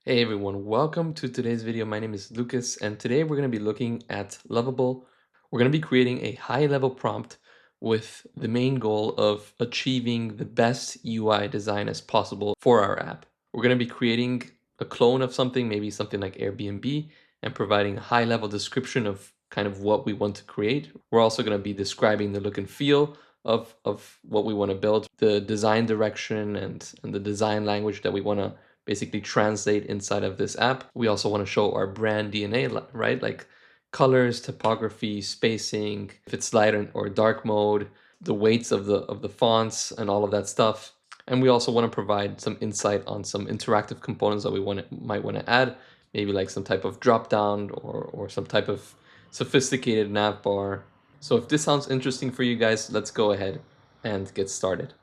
Hey everyone, welcome to today's video. My name is Lucas, and today we're going to be looking at Lovable. We're going to be creating a high-level prompt with the main goal of achieving the best UI design as possible for our app. We're going to be creating a clone of something, maybe something like Airbnb, and providing a high-level description of kind of what we want to create. We're also going to be describing the look and feel of what we want to build, the design direction and the design language that we want to basically translate inside of this app. We also want to show our brand DNA, right? Like colors, typography, spacing, if it's light or dark mode, the weights of the fonts and all of that stuff. And we also want to provide some insight on some interactive components that we might want to add, maybe like some type of drop down or some type of sophisticated nav bar. So if this sounds interesting for you guys, let's go ahead and get started.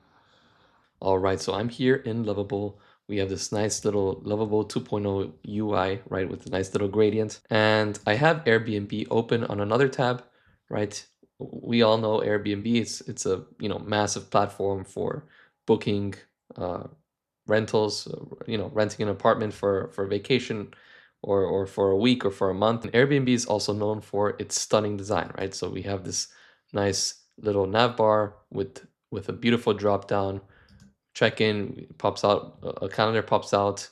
All right, so I'm here in Lovable. We have this nice little Lovable 2.0 UI, right, with a nice little gradient. And I have Airbnb open on another tab, right? We all know Airbnb. It's a massive platform for booking rentals, renting an apartment for vacation or for a week or for a month. And Airbnb is also known for its stunning design, right? So we have this nice little nav bar with a beautiful drop down. Check in pops out, a calendar pops out.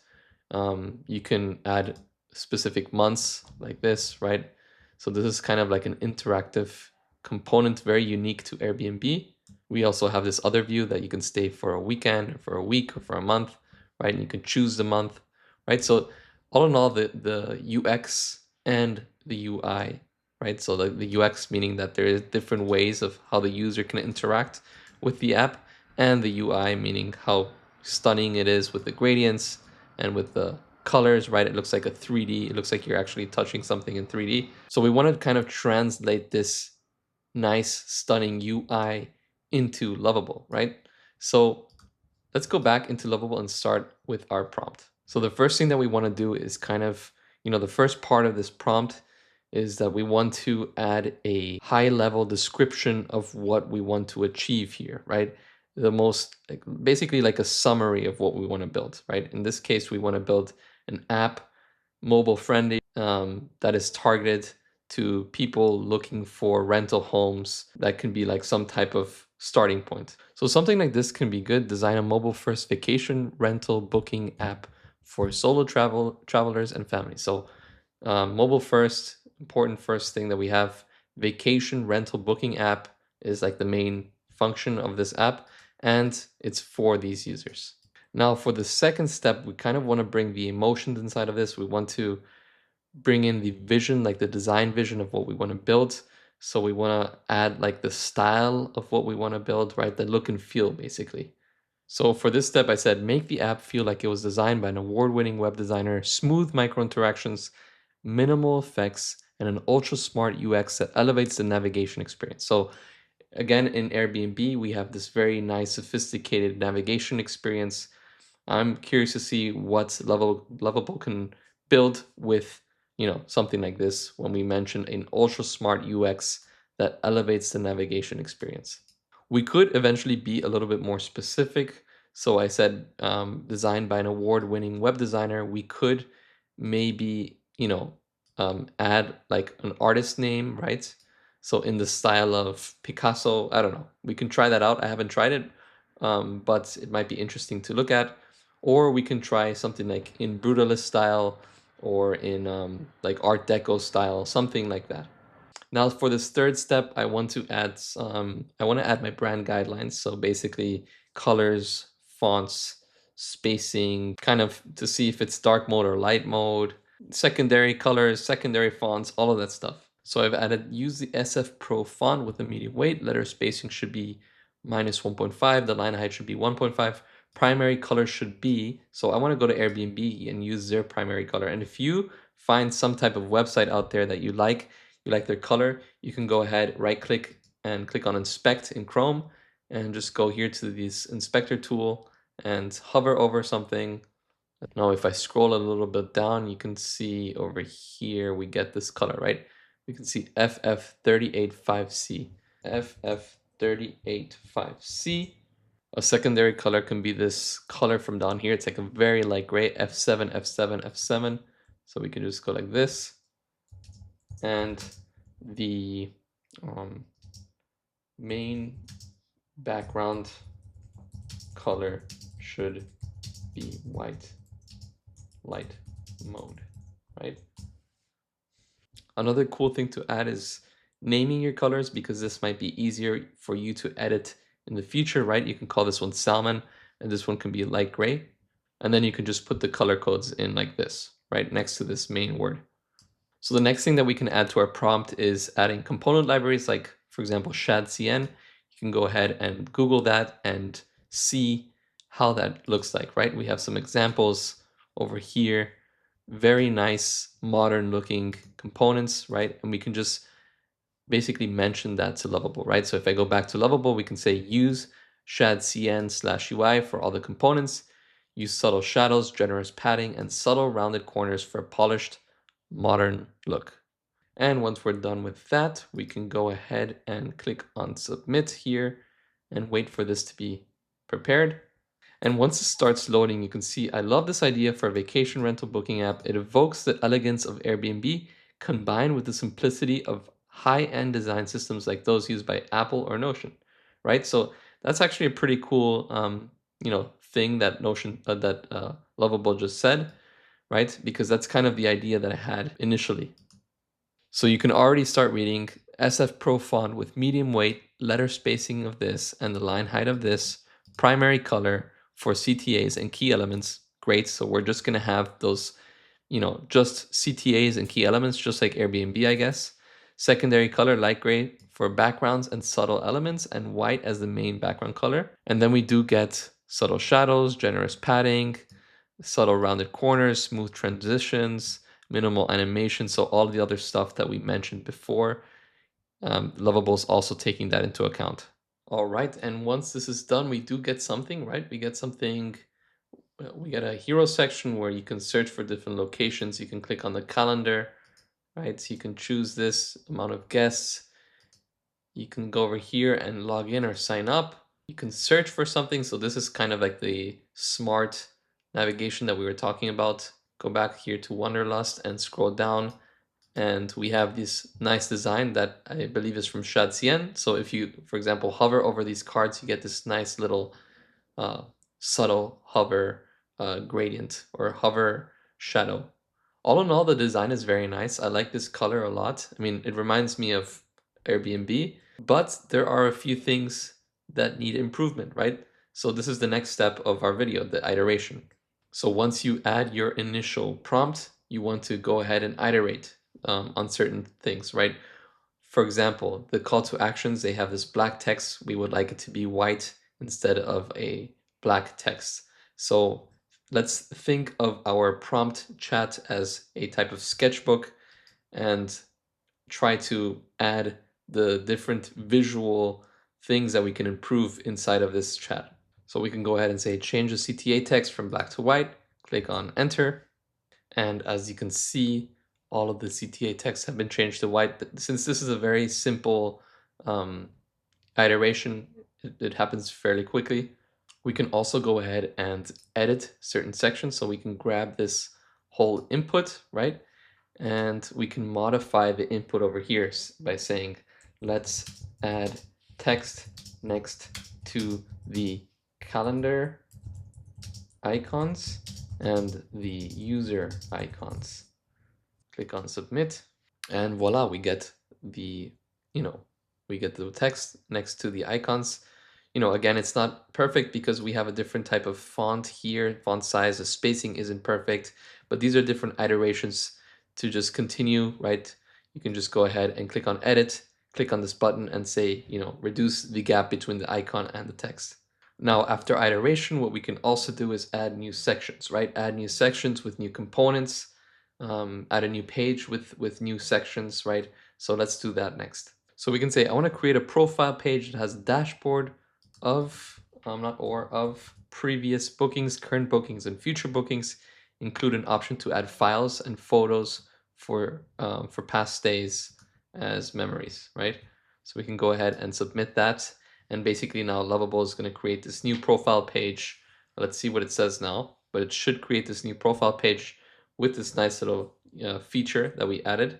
You can add specific months like this, right? So this is kind of like an interactive component, very unique to Airbnb. We also have this other view that you can stay for a weekend, or for a week, or for a month, right? And you can choose the month, right? So all in all, the UX and the UI, right? So the UX meaning that there is different ways of how the user can interact with the app, and the UI meaning how stunning it is with the gradients and with the colors, right? It looks like a 3D. It looks like you're actually touching something in 3D. So we want to kind of translate this nice, stunning UI into Lovable, right? So let's go back into Lovable and start with our prompt. So the first thing that we want to do is kind of, the first part of this prompt is that we want to add a high level description of what we want to achieve here, right? The most, like, basically like a summary of what we want to build, right? In this case, we want to build an app, mobile friendly, that is targeted to people looking for rental homes. That can be like some type of starting point. So something like this can be good. Design a mobile first vacation rental booking app for solo travelers and families. So mobile first, important first thing that we have. Vacation rental booking app is like the main function of this app, and it's for these users. Now for the second step, we kind of want to bring the emotions inside of this. We want to bring in the vision, like the design vision of what we want to build. So we want to add like the style of what we want to build, right? The look and feel, basically. So for this step, I said, make the app feel like it was designed by an award-winning web designer, smooth micro interactions, minimal effects, and an ultra smart UX that elevates the navigation experience. So again, in Airbnb, we have this very nice, sophisticated navigation experience. I'm curious to see what Lovable can build with, something like this when we mention an ultra smart UX that elevates the navigation experience. We could eventually be a little bit more specific. So I said designed by an award-winning web designer. We could maybe, add like an artist name, right? So in the style of Picasso, I don't know. We can try that out. I haven't tried it, but it might be interesting to look at. Or we can try something like in brutalist style or in like Art Deco style, something like that. Now for this third step, I want to add my brand guidelines. So basically colors, fonts, spacing, kind of to see if it's dark mode or light mode, secondary colors, secondary fonts, all of that stuff. So I've added use the SF Pro font with a medium weight. Letter spacing should be -1.5. The line height should be 1.5. Primary color should be, so I want to go to Airbnb and use their primary color. And if you find some type of website out there that you like their color, you can go ahead, right click and click on inspect in Chrome and just go here to this inspector tool and hover over something. Now, if I scroll a little bit down, you can see over here, we get this color, right? We can see FF385C. FF385C. A secondary color can be this color from down here. It's like a very light gray, F7, F7, F7. So we can just go like this. And the main background color should be white light mode, right? Another cool thing to add is naming your colors, because this might be easier for you to edit in the future, right? You can call this one salmon and this one can be light gray. And then you can just put the color codes in like this, right? Next to this main word. So the next thing that we can add to our prompt is adding component libraries, like for example, ShadCN. You can go ahead and Google that and see how that looks like, right? We have some examples over here, very nice modern looking components, right? And we can just basically mention that to Lovable, right? So if I go back to Lovable, we can say use ShadCN/UI for all the components, use subtle shadows, generous padding, and subtle rounded corners for a polished, modern look. And once we're done with that, we can go ahead and click on submit here and wait for this to be prepared. And once it starts loading, you can see I love this idea for a vacation rental booking app. It evokes the elegance of Airbnb combined with the simplicity of high-end design systems like those used by Apple or Notion, right? So that's actually a pretty cool, thing that Lovable just said, right? Because that's kind of the idea that I had initially. So you can already start reading SF Pro font with medium weight, letter spacing of this, and the line height of this, primary color for CTAs and key elements. Great. So we're just going to have those, just CTAs and key elements, just like Airbnb, I guess. Secondary color, light gray for backgrounds and subtle elements, and white as the main background color. And then we do get subtle shadows, generous padding, subtle rounded corners, smooth transitions, minimal animation. So all the other stuff that we mentioned before, Lovable is also taking that into account. All right, and once this is done, we do get something, right? We get something, we get a hero section where you can search for different locations. You can click on the calendar, right? So you can choose this amount of guests. You can go over here and log in or sign up. You can search for something. So this is kind of like the smart navigation that we were talking about. Go back here to Wanderlust and scroll down. And we have this nice design that I believe is from ShadCN. So if you, for example, hover over these cards, you get this nice little uh, subtle hover gradient or hover shadow. All in all, the design is very nice. I like this color a lot. I mean, it reminds me of Airbnb, but there are a few things that need improvement, right? So this is the next step of our video, the iteration. So once you add your initial prompt, you want to go ahead and iterate on certain things, right? For example, the call to actions, they have this black text. We would like it to be white instead of a black text. So let's think of our prompt chat as a type of sketchbook and try to add the different visual things that we can improve inside of this chat. So we can go ahead and say change the CTA text from black to white, click on enter. And as you can see, all of the CTA texts have been changed to white. Since this is a very simple iteration, it happens fairly quickly. We can also go ahead and edit certain sections. So we can grab this whole input, right? And we can modify the input over here by saying, let's add text next to the calendar icons and the user icons. Click on submit, and voila, we get the, we get the text next to the icons. Again, it's not perfect because we have a different type of font here, font size, the spacing isn't perfect, but these are different iterations to just continue, right? You can just go ahead and click on edit, click on this button and say, reduce the gap between the icon and the text. Now, after iteration, what we can also do is add new sections, right? Add new sections with new components, add a new page with new sections, right? So let's do that next. So we can say, I want to create a profile page that has a dashboard of, of previous bookings, current bookings, and future bookings. Include an option to add files and photos for past stays as memories, right? So we can go ahead and submit that. And basically now Lovable is going to create this new profile page. Let's see what it says now, but it should create this new profile page with this nice little feature that we added,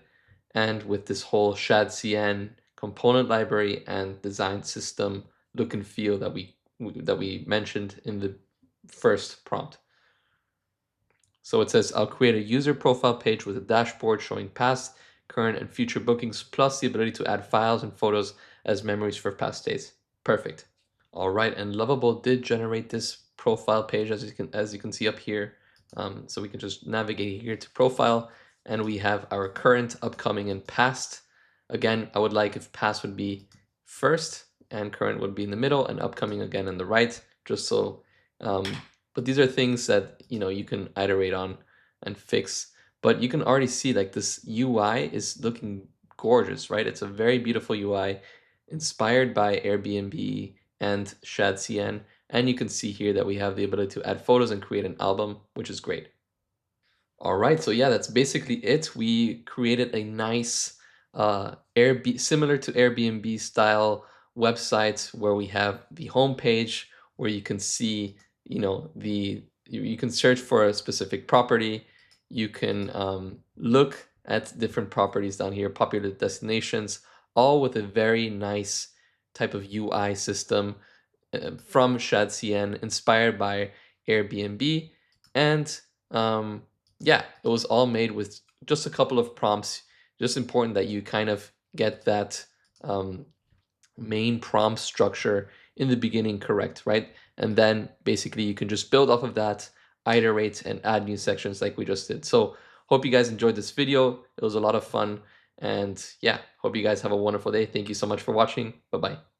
and with this whole ShadCN component library and design system look and feel that we mentioned in the first prompt. So it says, I'll create a user profile page with a dashboard showing past, current, and future bookings, plus the ability to add files and photos as memories for past stays. Perfect. All right, and Lovable did generate this profile page as you can see up here. So we can just navigate here to profile, and we have our current, upcoming, and past. Again, I would like if past would be first, and current would be in the middle, and upcoming again in the right, just so. But these are things that you can iterate on and fix. But you can already see like this UI is looking gorgeous, right? It's a very beautiful UI inspired by Airbnb and ShadCN. And you can see here that we have the ability to add photos and create an album, which is great. All right, so yeah, that's basically it. We created a nice similar to Airbnb style website where we have the home page where you can see, you can search for a specific property. You can look at different properties down here, popular destinations, all with a very nice type of UI system from ShadCN, inspired by Airbnb. And yeah, it was all made with just a couple of prompts. Just important that you kind of get that main prompt structure in the beginning correct, right? And then basically you can just build off of that, iterate, and add new sections like we just did. So hope you guys enjoyed this video. It was a lot of fun. And yeah, hope you guys have a wonderful day. Thank you so much for watching. Bye-bye.